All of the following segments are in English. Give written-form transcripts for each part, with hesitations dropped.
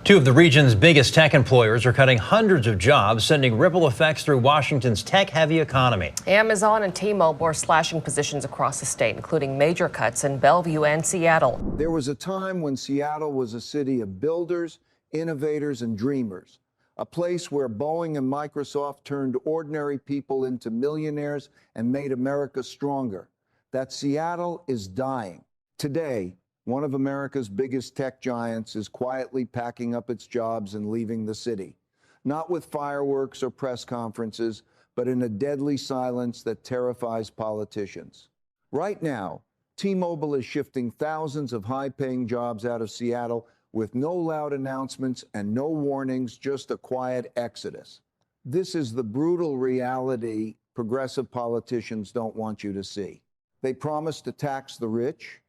Two of the region's biggest tech employers are cutting hundreds of jobs, sending ripple effects through Washington's tech-heavy economy. Amazon and T-Mobile are slashing positions across the state, including major cuts in Bellevue and Seattle. There was a time when Seattle was a city of builders, innovators, and dreamers, a place where Boeing and Microsoft turned ordinary people into millionaires and made America stronger. That Seattle is dying. Today, one of America's biggest tech giants is quietly packing up its jobs and leaving the city, not with fireworks or press conferences, but in a deadly silence that terrifies politicians. Right now, T-Mobile is shifting thousands of high-paying jobs out of Seattle with no loud announcements and no warnings, just a quiet exodus. This is the brutal reality progressive politicians don't want you to see. They promise to tax the rich,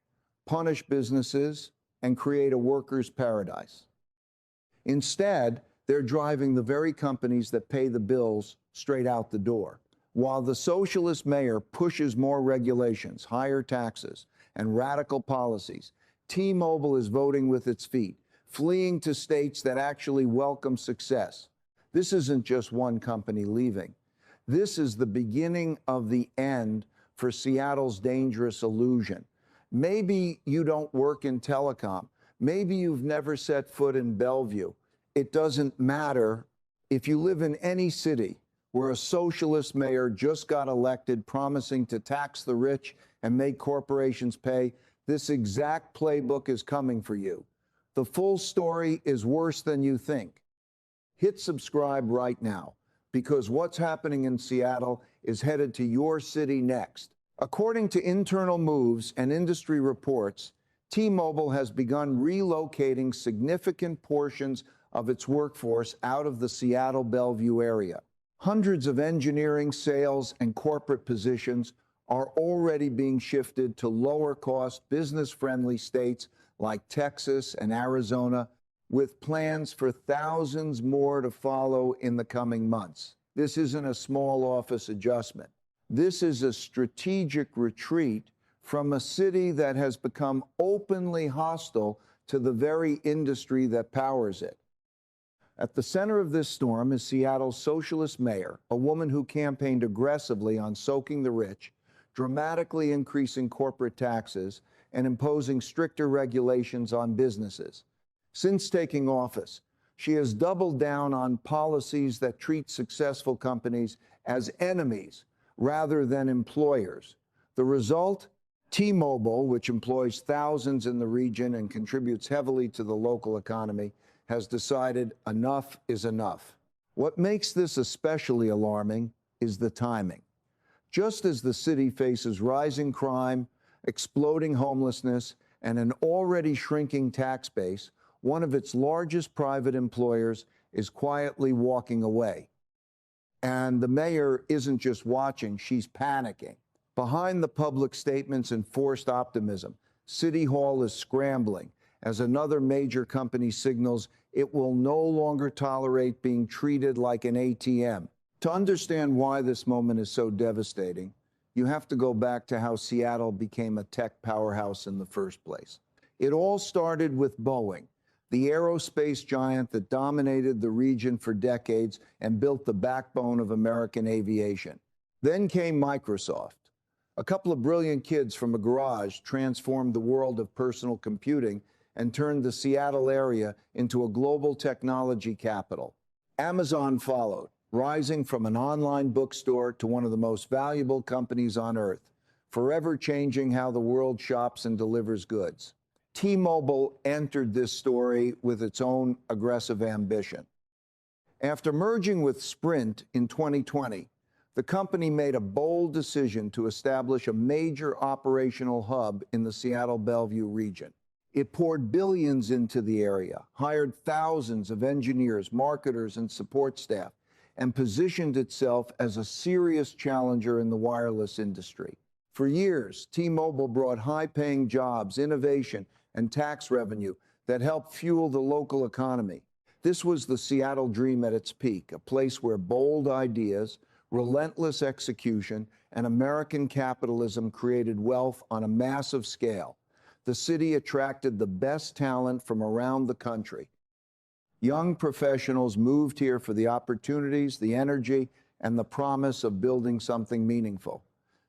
punish businesses, and create a workers' paradise. Instead, they're driving the very companies that pay the bills straight out the door. While the socialist mayor pushes more regulations, higher taxes, and radical policies, T-Mobile is voting with its feet, fleeing to states that actually welcome success. This isn't just one company leaving. This is the beginning of the end for Seattle's dangerous illusion. Maybe you don't work in telecom. Maybe you've never set foot in Bellevue. It doesn't matter. If you live in any city where a socialist mayor just got elected promising to tax the rich and make corporations pay, this exact playbook is coming for you. The full story is worse than you think. Hit subscribe right now, because what's happening in Seattle is headed to your city next. According to internal moves and industry reports, T-Mobile has begun relocating significant portions of its workforce out of the Seattle-Bellevue area. Hundreds of engineering, sales, and corporate positions are already being shifted to lower-cost, business-friendly states like Texas and Arizona, with plans for thousands more to follow in the coming months. This isn't a small office adjustment. This is a strategic retreat from a city that has become openly hostile to the very industry that powers it. At the center of this storm is Seattle's socialist mayor, a woman who campaigned aggressively on soaking the rich, dramatically increasing corporate taxes, and imposing stricter regulations on businesses. Since taking office, she has doubled down on policies that treat successful companies as enemies rather than employers. The result? T-Mobile, which employs thousands in the region and contributes heavily to the local economy, has decided enough is enough. What makes this especially alarming is the timing. Just as the city faces rising crime, exploding homelessness, and an already shrinking tax base, one of its largest private employers is quietly walking away. And the mayor isn't just watching, she's panicking. Behind the public statements and forced optimism, City Hall is scrambling as another major company signals it will no longer tolerate being treated like an ATM. To understand why this moment is so devastating, you have to go back to how Seattle became a tech powerhouse in the first place. It all started with Boeing, the aerospace giant that dominated the region for decades and built the backbone of American aviation. Then came Microsoft. A couple of brilliant kids from a garage transformed the world of personal computing and turned the Seattle area into a global technology capital. Amazon followed, rising from an online bookstore to one of the most valuable companies on earth, forever changing how the world shops and delivers goods. T-Mobile entered this story with its own aggressive ambition. After merging with Sprint in 2020, the company made a bold decision to establish a major operational hub in the Seattle-Bellevue region. It poured billions into the area, hired thousands of engineers, marketers, and support staff, and positioned itself as a serious challenger in the wireless industry. For years, T-Mobile brought high-paying jobs, innovation, and tax revenue that helped fuel the local economy. This was the Seattle dream at its peak, a place where bold ideas, relentless execution, and American capitalism created wealth on a massive scale. The city attracted the best talent from around the country. Young professionals moved here for the opportunities, the energy, and the promise of building something meaningful.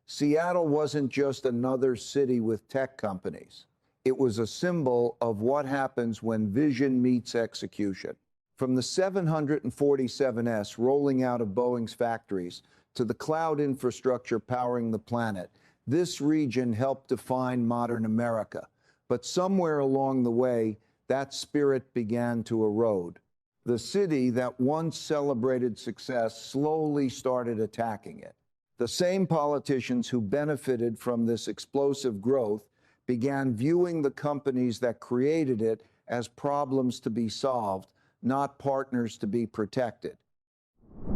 Seattle wasn't just another city with tech companies. It was a symbol of what happens when vision meets execution. From the 747S rolling out of Boeing's factories to the cloud infrastructure powering the planet, this region helped define modern America. But somewhere along the way, that spirit began to erode. The city that once celebrated success slowly started attacking it. The same politicians who benefited from this explosive growth began viewing the companies that created it as problems to be solved, not partners to be protected.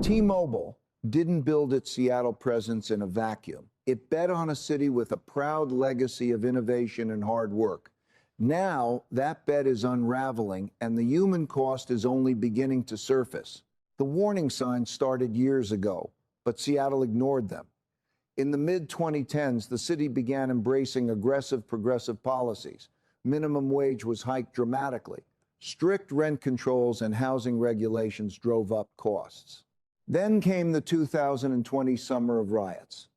T-Mobile didn't build its Seattle presence in a vacuum. It bet on a city with a proud legacy of innovation and hard work. Now, that bet is unraveling, and the human cost is only beginning to surface. The warning signs started years ago, but Seattle ignored them. In the mid-2010s, the city began embracing aggressive progressive policies. Minimum wage was hiked dramatically. Strict rent controls and housing regulations drove up costs. Then came the 2020 summer of riots.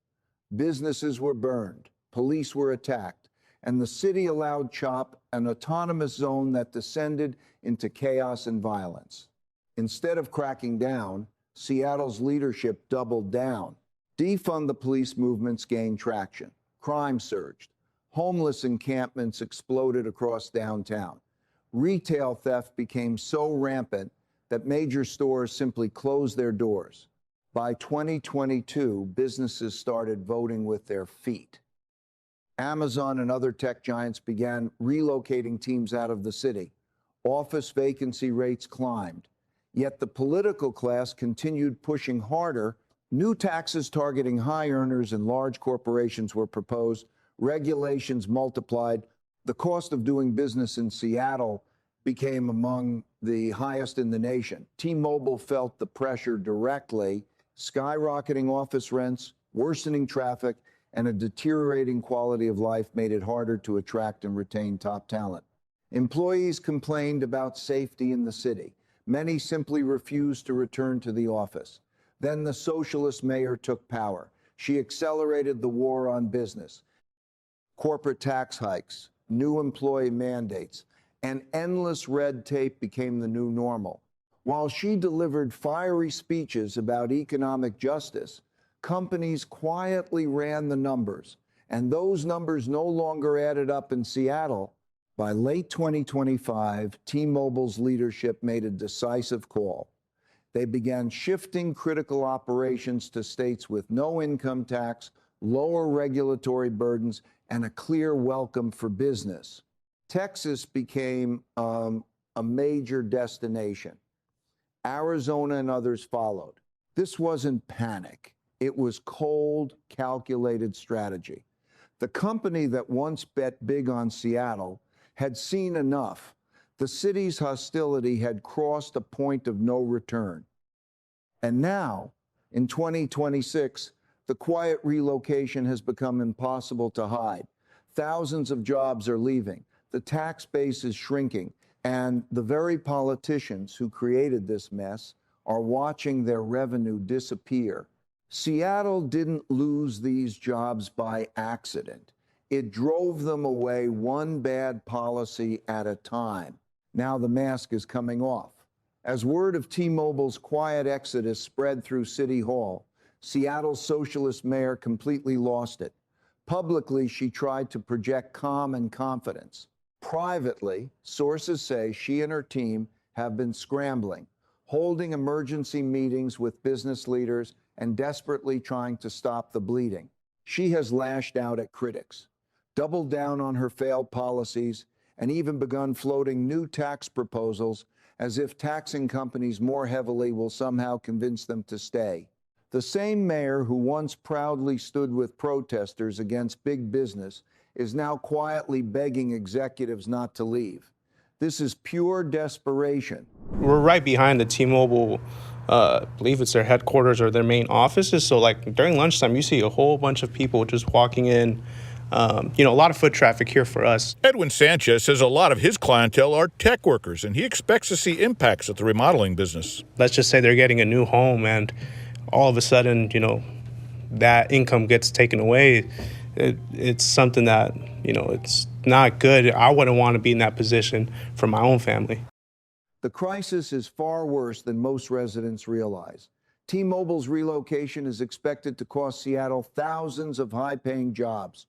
Businesses were burned, police were attacked, and the city allowed CHOP, an autonomous zone that descended into chaos and violence. Instead of cracking down, Seattle's leadership doubled down. Defund the police movements gained traction. Crime surged. Homeless encampments exploded across downtown. Retail theft became so rampant that major stores simply closed their doors. By 2022, businesses started voting with their feet. Amazon and other tech giants began relocating teams out of the city. Office vacancy rates climbed. Yet the political class continued pushing harder. New taxes targeting high earners and large corporations were proposed. Regulations multiplied. The cost of doing business in Seattle became among the highest in the nation. T-Mobile felt the pressure directly. Skyrocketing office rents, worsening traffic, and a deteriorating quality of life made it harder to attract and retain top talent. Employees complained about safety in the city. Many simply refused to return to the office. Then the socialist mayor took power. She accelerated the war on business. Corporate tax hikes, new employee mandates, and endless red tape became the new normal. While she delivered fiery speeches about economic justice, companies quietly ran the numbers, and those numbers no longer added up in Seattle. By late 2025, T-Mobile's leadership made a decisive call. They began shifting critical operations to states with no income tax, lower regulatory burdens, and a clear welcome for business. Texas became a major destination. Arizona and others followed. This wasn't panic. It was cold, calculated strategy. The company that once bet big on Seattle had seen enough. The city's hostility had crossed a point of no return. And now, in 2026, the quiet relocation has become impossible to hide. Thousands of jobs are leaving. The tax base is shrinking. And the very politicians who created this mess are watching their revenue disappear. Seattle didn't lose these jobs by accident. It drove them away one bad policy at a time. Now the mask is coming off. As word of T-Mobile's quiet exodus spread through City Hall, Seattle's socialist mayor completely lost it. Publicly, she tried to project calm and confidence. Privately, sources say she and her team have been scrambling, holding emergency meetings with business leaders and desperately trying to stop the bleeding. She has lashed out at critics, doubled down on her failed policies, and even begun floating new tax proposals as if taxing companies more heavily will somehow convince them to stay. The same mayor who once proudly stood with protesters against big business is now quietly begging executives not to leave. This is pure desperation. We're right behind the T-Mobile, I believe it's their headquarters or their main offices. So like during lunchtime, you see a whole bunch of people just walking in, A lot of foot traffic here for us. Edwin Sanchez says a lot of his clientele are tech workers, and he expects to see impacts at the remodeling business. Let's just say they're getting a new home, and all of a sudden, that income gets taken away. It's something that, it's not good. I wouldn't want to be in that position for my own family. The crisis is far worse than most residents realize. T-Mobile's relocation is expected to cost Seattle thousands of high-paying jobs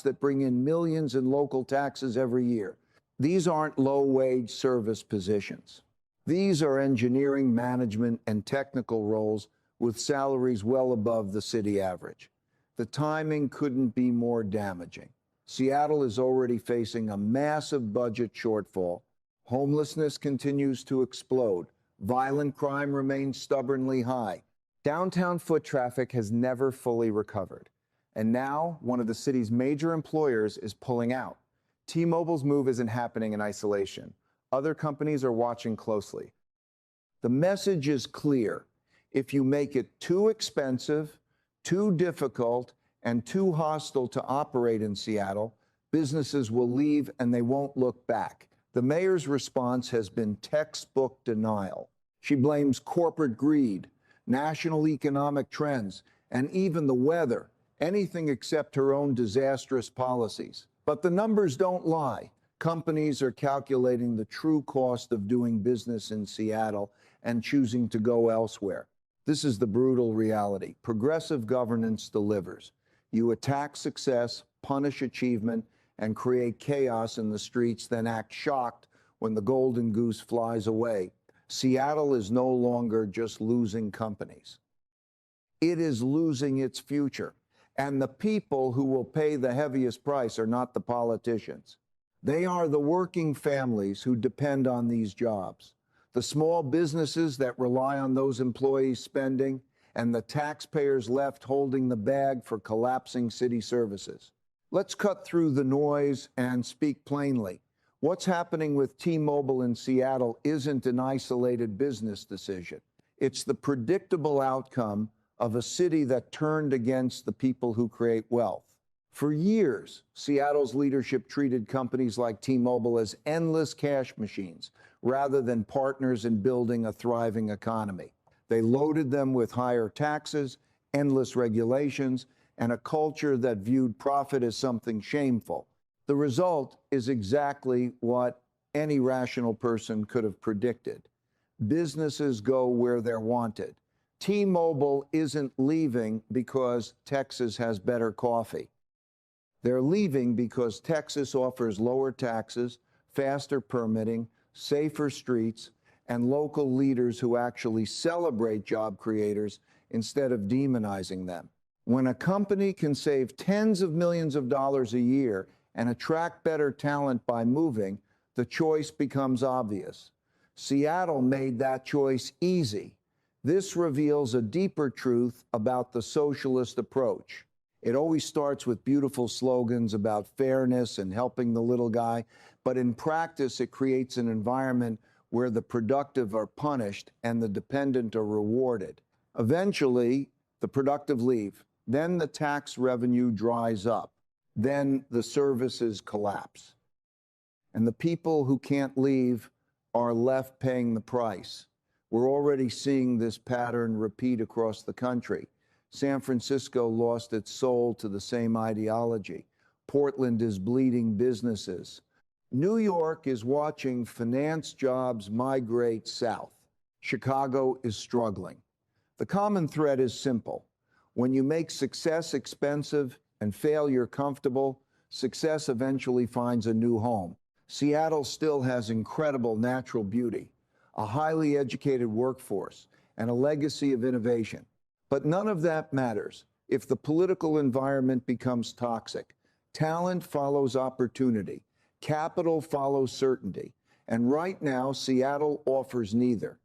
that bring in millions in local taxes every year. These aren't low-wage service positions. These are engineering, management, and technical roles with salaries well above the city average. The timing couldn't be more damaging. Seattle is already facing a massive budget shortfall. Homelessness continues to explode. Violent crime remains stubbornly high. Downtown foot traffic has never fully recovered. And now, one of the city's major employers is pulling out. T-Mobile's move isn't happening in isolation. Other companies are watching closely. The message is clear. If you make it too expensive, too difficult, and too hostile to operate in Seattle, businesses will leave and they won't look back. The mayor's response has been textbook denial. She blames corporate greed, national economic trends, and even the weather, anything except her own disastrous policies. But the numbers don't lie. Companies are calculating the true cost of doing business in Seattle and choosing to go elsewhere. This is the brutal reality. Progressive governance delivers. You attack success, punish achievement, and create chaos in the streets, then act shocked when the golden goose flies away. Seattle is no longer just losing companies. It is losing its future. And the people who will pay the heaviest price are not the politicians. They are the working families who depend on these jobs, the small businesses that rely on those employees' spending, and the taxpayers left holding the bag for collapsing city services. Let's cut through the noise and speak plainly. What's happening with T-Mobile in Seattle isn't an isolated business decision. It's the predictable outcome of a city that turned against the people who create wealth. For years, Seattle's leadership treated companies like T-Mobile as endless cash machines rather than partners in building a thriving economy. They loaded them with higher taxes, endless regulations, and a culture that viewed profit as something shameful. The result is exactly what any rational person could have predicted. Businesses go where they're wanted. T-Mobile isn't leaving because Texas has better coffee. They're leaving because Texas offers lower taxes, faster permitting, safer streets, and local leaders who actually celebrate job creators instead of demonizing them. When a company can save tens of millions of dollars a year and attract better talent by moving, the choice becomes obvious. Seattle made that choice easy. This reveals a deeper truth about the socialist approach. It always starts with beautiful slogans about fairness and helping the little guy, but in practice, it creates an environment where the productive are punished and the dependent are rewarded. Eventually, the productive leave. Then the tax revenue dries up. Then the services collapse. And the people who can't leave are left paying the price. We're already seeing this pattern repeat across the country. San Francisco lost its soul to the same ideology. Portland is bleeding businesses. New York is watching finance jobs migrate south. Chicago is struggling. The common thread is simple. When you make success expensive and failure comfortable, success eventually finds a new home. Seattle still has incredible natural beauty, a highly educated workforce, and a legacy of innovation. But none of that matters if the political environment becomes toxic. Talent follows opportunity. Capital follows certainty. And right now, Seattle offers neither.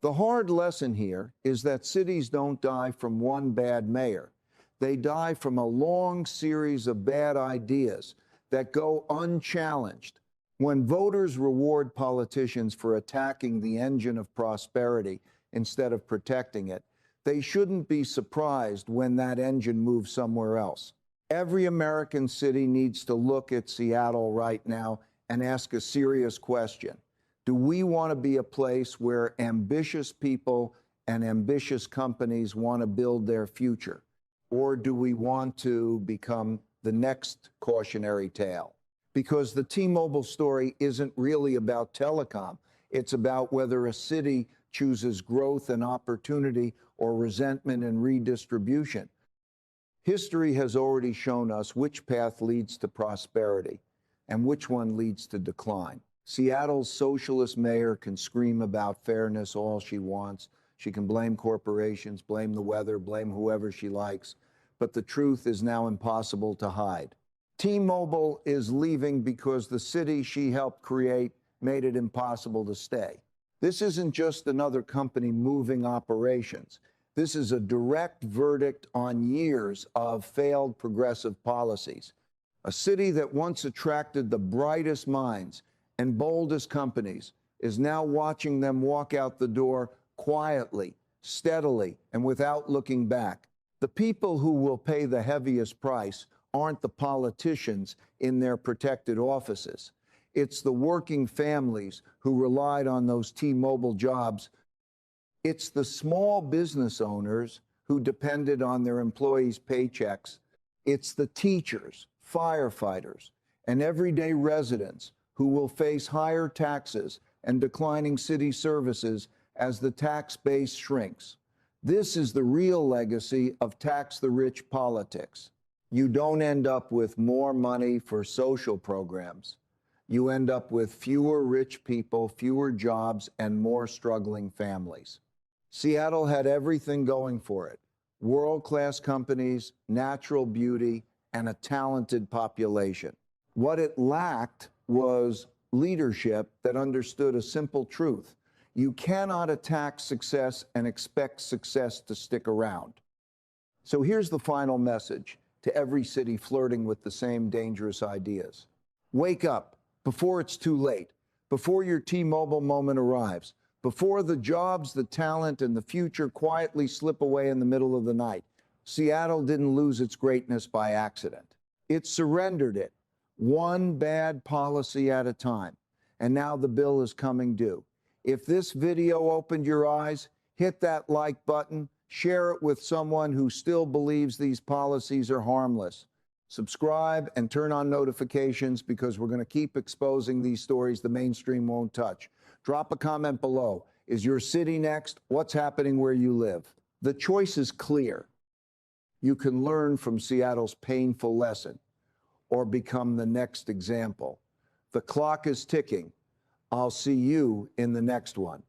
The hard lesson here is that cities don't die from one bad mayor. They die from a long series of bad ideas that go unchallenged. When voters reward politicians for attacking the engine of prosperity instead of protecting it, they shouldn't be surprised when that engine moves somewhere else. Every American city needs to look at Seattle right now and ask a serious question. Do we want to be a place where ambitious people and ambitious companies want to build their future? Or do we want to become the next cautionary tale? Because the T-Mobile story isn't really about telecom. It's about whether a city chooses growth and opportunity or resentment and redistribution. History has already shown us which path leads to prosperity and which one leads to decline. Seattle's socialist mayor can scream about fairness all she wants. She can blame corporations, blame the weather, blame whoever she likes. But the truth is now impossible to hide. T-Mobile is leaving because the city she helped create made it impossible to stay. This isn't just another company moving operations. This is a direct verdict on years of failed progressive policies. A city that once attracted the brightest minds and boldest companies is now watching them walk out the door quietly, steadily, and without looking back. The people who will pay the heaviest price aren't the politicians in their protected offices. It's the working families who relied on those T-Mobile jobs. It's the small business owners who depended on their employees' paychecks. It's the teachers, firefighters, and everyday residents who will face higher taxes and declining city services as the tax base shrinks. This is the real legacy of tax the rich politics. You don't end up with more money for social programs. You end up with fewer rich people, fewer jobs, and more struggling families. Seattle had everything going for it: world-class companies, natural beauty, and a talented population. What it lacked was leadership that understood a simple truth. You cannot attack success and expect success to stick around. So here's the final message to every city flirting with the same dangerous ideas. Wake up before it's too late, before your T-Mobile moment arrives, before the jobs, the talent, and the future quietly slip away in the middle of the night. Seattle didn't lose its greatness by accident. It surrendered it, one bad policy at a time. And now the bill is coming due. If this video opened your eyes, hit that like button, share it with someone who still believes these policies are harmless. Subscribe and turn on notifications, because we're going to keep exposing these stories the mainstream won't touch. Drop a comment below. Is your city next? What's happening where you live? The choice is clear. You can learn from Seattle's painful lesson or become the next example. The clock is ticking. I'll see you in the next one.